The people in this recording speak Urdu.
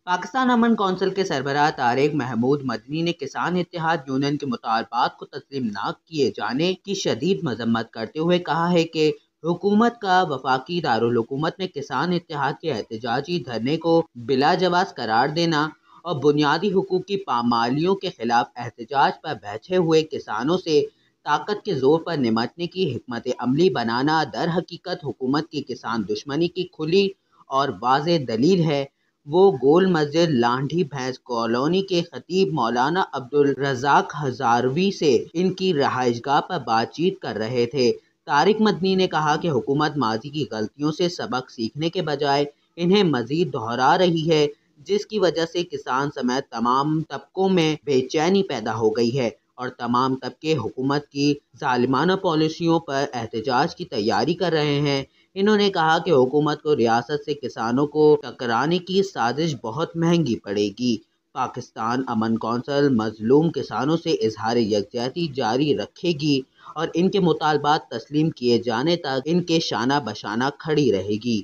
پاکستان امن کونسل کے سربراہ طارق محمود مدنی نے کسان اتحاد یونین کے مطالبات کو تسلیم نہ کیے جانے کی شدید مذمت کرتے ہوئے کہا ہے کہ حکومت کا وفاقی دارالحکومت میں کسان اتحاد کے احتجاجی دھرنے کو بلا جواز قرار دینا اور بنیادی حقوق کی پامالیوں کے خلاف احتجاج پر بیٹھے ہوئے کسانوں سے طاقت کے زور پر نمٹنے کی حکمت عملی بنانا در حقیقت حکومت کی کسان دشمنی کی کھلی اور واضح دلیل ہے۔ وہ گول مسجد لانڈھی بھینس کالونی کے خطیب مولانا عبدالرزاق ہزاروی سے ان کی رہائش گاہ پر بات چیت کر رہے تھے۔ طارق مدنی نے کہا کہ حکومت ماضی کی غلطیوں سے سبق سیکھنے کے بجائے انہیں مزید دہرا رہی ہے، جس کی وجہ سے کسان سمیت تمام طبقوں میں بے چینی پیدا ہو گئی ہے اور تمام طبقے حکومت کی ظالمانہ پالیسیوں پر احتجاج کی تیاری کر رہے ہیں۔ انہوں نے کہا کہ حکومت کو ریاست سے کسانوں کو ٹکرانے کی سازش بہت مہنگی پڑے گی۔ پاکستان امن کونسل مظلوم کسانوں سے اظہار یکجہتی جاری رکھے گی اور ان کے مطالبات تسلیم کیے جانے تک ان کے شانہ بشانہ کھڑی رہے گی۔